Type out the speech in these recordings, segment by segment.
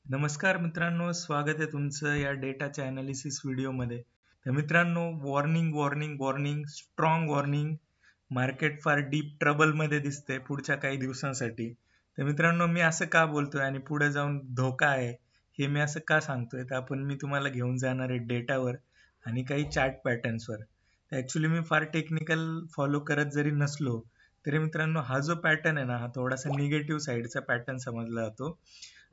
नमस्कार मित्रांनो, स्वागत आहे तुमचं या डेटाच्या अनालिसिस व्हिडिओमध्ये. तर मित्रांनो, warning warning warning, strong warning. Market फार डीप ट्रबलमध्ये दिसतंय पुढच्या काही दिवसांसाठी. तर मित्रांनो, मी असं का बोलतोय आणि पुढे जाऊन धोका आहे हे मी असं का सांगतोय, तर आपण मी तुम्हाला घेऊन जाणार आहे डेटावर आणि काही चार्ट पॅटर्न्सवर. तर ॲक्च्युली मी फार टेक्निकल फॉलो करत जरी नसलो तरी मित्रांनो, हा जो पॅटर्न आहे ना, हा थोडासा निगेटिव्ह साईडचा पॅटर्न समजला जातो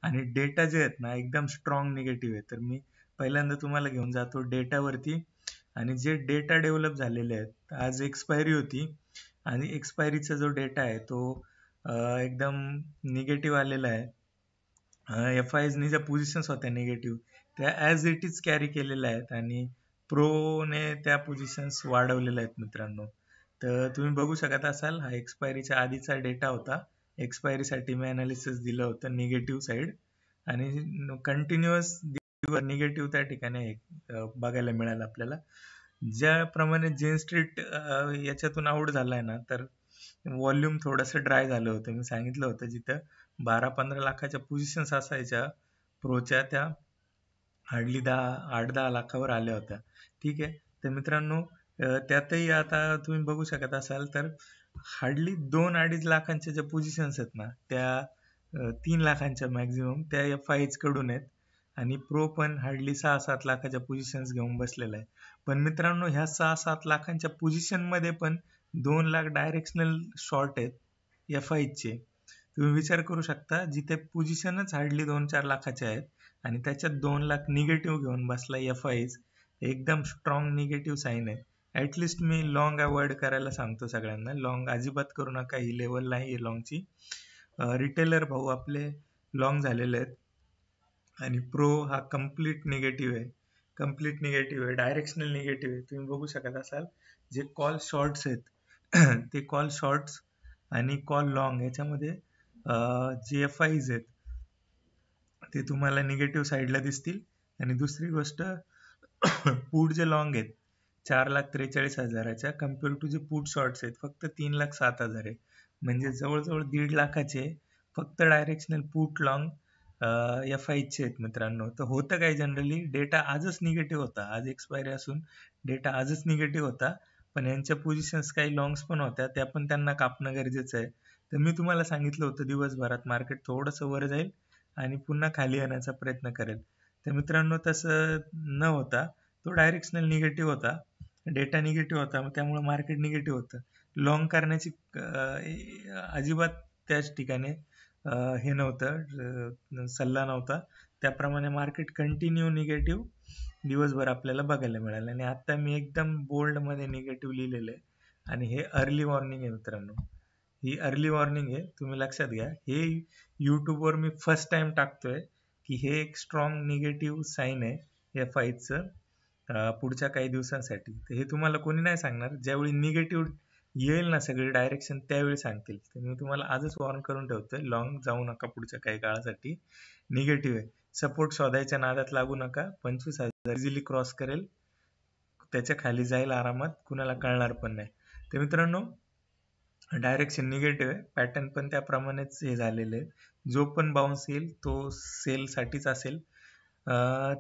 आणि डेटा जे आहेत ना एकदम स्ट्रॉंग निगेटिव्ह आहे. तर मी पहिल्यांदा तुम्हाला घेऊन जातो डेटावरती आणि जे डेटा डेव्हलप झालेले आहेत. आज एक्सपायरी होती आणि एक्सपायरीचा जो डेटा आहे तो एकदम निगेटिव्ह आलेला आहे. एफ आयजनी ज्या पोझिशन्स होत्या निगेटिव्ह त्या ॲज इट इज कॅरी केलेल्या आहेत आणि प्रोने त्या पोझिशन्स वाढवलेल्या आहेत मित्रांनो. तर तुम्ही बघू शकत असाल, हा एक्सपायरीच्या आधीचा डेटा होता. एक्सपायरीसाठी मी अनालिसिस दिलं होतं निगेटिव्ह साईड आणि कंटिन्युअस निगेटिव्ह त्या ठिकाणी बघायला मिळालं आपल्याला. ज्याप्रमाणे जेन स्ट्रीट याच्यातून आउट झालाय ना, तर व्हॉल्यूम थोडंसं ड्राय झालं होतं. मी सांगितलं होतं जिथं 12-15 लाखाच्या पोझिशन्स असायच्या प्रोच्या, त्या हार्डली 8-10 लाखावर आल्या होत्या. ठीक आहे. तर मित्रांनो, त्यातही आता तुम्ही बघू शकत असाल तर हार्डली 2-2.5 लाखांच्या ज्या पोझिशन्स आहेत ना, त्या 3 लाखांच्या मॅक्झिमम त्या एफ आयज कडून आहेत आणि प्रो पण हार्डली 6-7 लाखाच्या पोझिशन्स घेऊन बसलेला आहे. पण मित्रांनो, ह्या 6-7 लाखांच्या पोझिशन मध्ये पण 2 लाख डायरेक्शनल शॉर्ट आहेत एफ आयचे. तुम्ही विचार करू शकता, जिथे पोझिशनच हार्डली 2-4 लाखाचे आहेत आणि त्याच्यात 2 लाख निगेटिव्ह घेऊन बसला एफ आयज. एकदम स्ट्रॉंग निगेटिव्ह साईन आहे. ॲटलिस्ट मी लॉंग अवॉइड करायला सांगतो सगळ्यांना. लॉंग अजिबात करू नका, ही लेवल नाही आहे लॉंगची. रिटेलर भाऊ आपले लॉंग झालेले आहेत आणि प्रो हा कम्प्लीट निगेटिव्ह आहे. कम्प्लीट निगेटिव्ह आहे, डायरेक्शनल निगेटिव्ह आहे. तुम्ही बघू शकत असाल, जे कॉल शॉर्ट्स आहेत ते कॉल शॉर्ट्स आणि कॉल लॉंग याच्यामध्ये जे एफ आयज आहेत ते तुम्हाला निगेटिव्ह साईडला दिसतील. आणि दुसरी गोष्ट, पुट जे लॉंग आहेत 4,43,000 कम्पेअर टू जे पुट शॉर्ट्स आहेत फक्त 3,07,000 आहे. म्हणजे जवळजवळ 1.5 लाखाचे फक्त डायरेक्शनल पुट लॉंग एफ आयचे आहेत मित्रांनो. तर होतं काय, जनरली डेटा आजच निगेटिव्ह होता, आज एक्सपायरी असून डेटा आजच निगेटिव्ह होता, पण यांच्या पोझिशन्स काही लॉंग्स पण होत्या, त्या पण त्यांना कापणं गरजेचं आहे. तर मी तुम्हाला सांगितलं होतं दिवसभरात मार्केट थोडंसं वर जाईल आणि पुन्हा खाली येण्याचा प्रयत्न करेल. तर मित्रांनो, तसं न होता तो डायरेक्शनल निगेटिव्ह होता, डेटा निगेटिव्ह होता, त्यामुळे मार्केट निगेटिव्ह होतं. लॉंग करण्याची अजिबात त्याच ठिकाणी हे नव्हतं, सल्ला नव्हता. त्याप्रमाणे मार्केट कंटिन्यू निगेटिव्ह दिवसभर आपल्याला बघायला मिळालं आणि आता मी एकदम बोल्डमध्ये निगेटिव्ह लिहिलेलं आहे आणि हे अर्ली वॉर्निंग आहे मित्रांनो. ही अर्ली वॉर्निंग आहे, तुम्ही लक्षात घ्या. हे यूट्यूबवर मी फर्स्ट टाइम टाकतोय की हे एक स्ट्रॉंग निगेटिव्ह साईन आहे एफ आयचं पुढच्या काही दिवसांसाठी. तर हे तुम्हाला कोणी नाही सांगणार, ज्यावेळी निगेटिव्ह येईल ना सगळी डायरेक्शन त्यावेळी सांगतील. तर मी तुम्हाला आजच वॉर्न करून ठेवतोय, लॉंग जाऊ नका पुढच्या काही काळासाठी, निगेटिव्ह आहे. सपोर्ट शोधायच्या नादात लागू नका. 25,000 इझिली क्रॉस करेल, त्याच्या खाली जाईल आरामात, कुणाला कळणार पण नाही. तर मित्रांनो, डायरेक्शन निगेटिव्ह आहे, पॅटर्न पण त्याप्रमाणेच हे झालेले आहे. जो पण बाउन्स येईल तो सेलसाठीच असेल.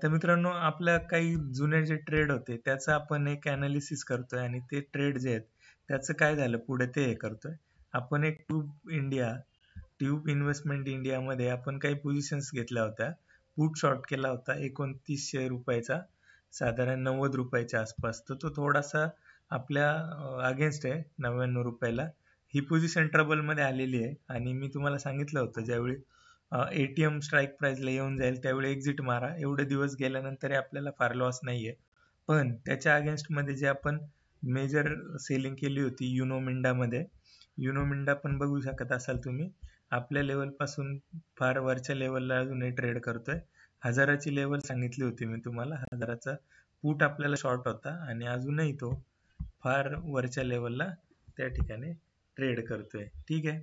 तर मित्रांनो, आपल्या काही जुने जे ट्रेड होते त्याचं आपण एक ॲनालिसिस करतोय आणि ते ट्रेड जे आहेत त्याचं काय झालं पुढे ते हे करतोय. आपण एक ट्यूब इन्व्हेस्टमेंट इंडियामध्ये आपण काही पोझिशन्स घेतल्या होत्या. पुट शॉर्ट केला होता 2900 रुपयाचा, साधारण 90 रुपयाच्या आसपास. तर तो थोडासा आपल्या अगेन्स्ट आहे 99 रुपयाला. ही पोझिशन ट्रबलमध्ये आलेली आहे आणि मी तुम्हाला सांगितलं होतं, ज्यावेळी एटीएम स्ट्राईक प्राइसला येऊन जाईल त्यावेळी एक्झिट मारा. एवढे दिवस गेल्यानंतरही आपल्याला फार लॉस नाहीये. पण त्याच्या अगेन्स्टमध्ये जे आपण मेजर सेलिंग केली होती युनो मिंडामध्ये, युनो मिंडा पण बघू शकत असाल तुम्ही, आपल्या लेवलपासून फार वरच्या लेवलला अजूनही ट्रेड करतोय. 1000ची लेवल सांगितली होती मी तुम्हाला, 1000चा पुट आपल्याला शॉर्ट होता आणि अजूनही तो फार वरच्या लेवलला त्या ठिकाणी ट्रेड करतोय. ठीक आहे.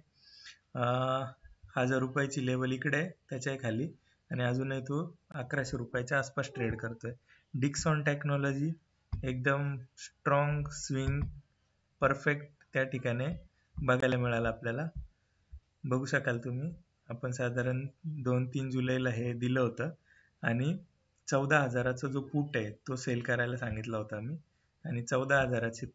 1000 रुपयाची लेवल इकडे आहे त्याच्या खाली आणि अजूनही तो 1100 रुपयाच्या आसपास ट्रेड करतोय. डिक्सॉन टेक्नॉलॉजी एकदम स्ट्रॉंग स्विंग परफेक्ट त्या ठिकाणी बघायला मिळालं आपल्याला, बघू शकाल तुम्ही. आपण साधारण 2-3 जुलैला हे दिलं होतं आणि 14,000चा जो पुट आहे तो सेल करायला सांगितला होता मी आणि 14,000चे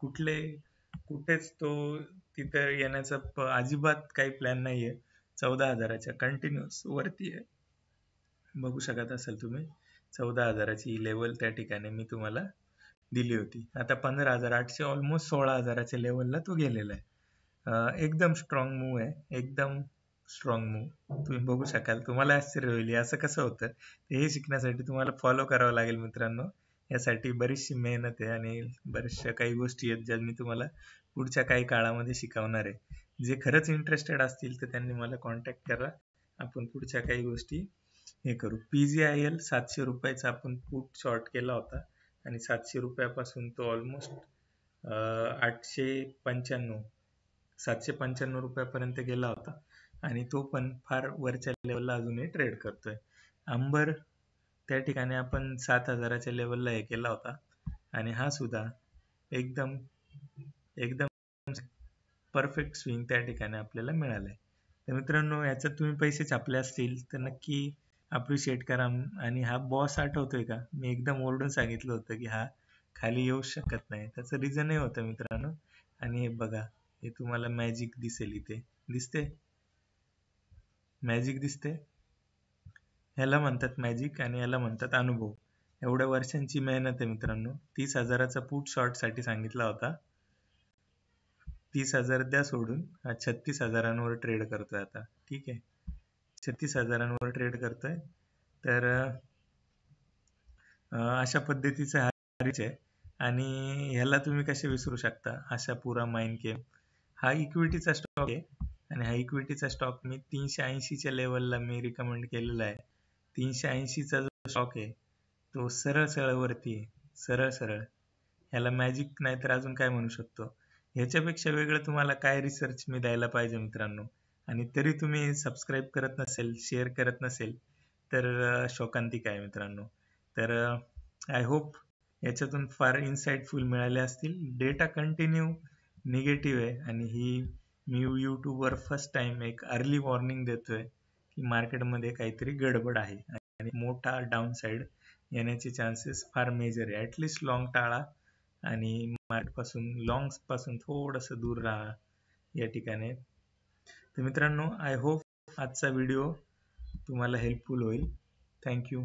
कुठेच तो तिथे येण्याचा अजिबात काही प्लॅन नाहीये. 14,000च्या कंटिन्युअस वरती आहे. बघू शकत असाल तुम्ही 14,000ची लेवल त्या ठिकाणी मी तुम्हाला दिली होती. आता 15,800 ऑलमोस्ट 16,000च्या लेवलला तो गेलेला आहे. एकदम स्ट्रॉंग मूव आहे, एकदम स्ट्रॉंग मूव. तुम्ही बघू शकाल, तुम्हाला आश्चर्य होईल हे असं कसं होतं. हे शिकण्यासाठी तुम्हाला फॉलो करावं लागेल मित्रांनो. यासाठी बरीचशी मेहनत आहे आणि बऱ्याचशा काही गोष्टी आहेत ज्या मी तुम्हाला पुढच्या काही काळामध्ये शिकवणार आहे. जे खरंच इंटरेस्टेड असतील तर त्यांनी मला कॉन्टॅक्ट करा. आपण पुढच्या काही गोष्टी हे करू. PGIL 700 रुपयाचा आपण पुट शॉर्ट केला होता आणि 700 रुपयापासून तो ऑलमोस्ट 895 795 रुपयापर्यंत गेला होता आणि तो पण फार वरच्या लेवलला अजूनही ट्रेड करतोय. अंबर त्या ठिकाणी आपण 7,000च्या लेवलला हे केला होता आणि हा सुद्धा एकदम एकदम परफेक्ट स्विंग त्या ठिकाणी आपल्याला मिळालाय. तर मित्रांनो, याच्यात तुम्ही पैसे छापले असतील तर नक्की अप्रिशिएट करा. आणि हा बॉस आठवतोय का? मी एकदम ओरडून सांगितलं होतं की हा खाली येऊ शकत नाही. त्याचं रिझनही होतं मित्रांनो. आणि हे बघा, हे तुम्हाला मॅजिक दिसेल इथे. दिसते? मॅजिक दिसते? ह्याला म्हणतात मॅजिक आणि याला म्हणतात अनुभव. एवढ्या वर्षांची मेहनत आहे मित्रांनो. 30,000चा पुट शॉर्ट साठी सांगितला होता. 30,000 द्या सोडून, हा 36,000वर ट्रेड करतोय आता. ठीक आहे, 36,000वर ट्रेड करतोय. तर अशा पद्धतीचा हा रिच आहे आणि ह्याला तुम्ही कसे विसरू शकता, अशा पुरा माइंड गेम. हा इक्विटीचा स्टॉक आहे आणि हा इक्विटीचा स्टॉक मी 380च्या लेवलला मी रिकमेंड केलेला आहे. 380चा जो स्टॉक आहे तो सरळ सरळ वरती आहे, सरळ सरळ. ह्याला मॅजिक नाही तर अजून काय म्हणू शकतो. ह्याच्यापेक्षा वेगळं तुम्हाला काय रिसर्च मी द्यायला पाहिजे मित्रांनो. आणि तरी तुम्ही सबस्क्राईब करत नसेल, शेअर करत नसेल तर शोकांतिक आहे मित्रांनो. तर आय होप याच्यातून फार इन्साइटफुल मिळाले असतील. डेटा कंटिन्यू निगेटिव्ह आहे आणि मी यूट्यूबवर फर्स्ट टाइम एक अर्ली वॉर्निंग देतोय की मार्केटमध्ये काहीतरी गडबड आहे आणि मोठा डाऊन साईड येण्याचे चान्सेस फार मेजर आहे. ॲटलिस्ट लॉंग टाळा आणि लॉंग्स पासून थोडंसं दूर राहा या ठिकाणी. तर मित्रांनो, आय होप आजचा व्हिडिओ तुम्हाला हेल्पफुल होईल. थँक्यू.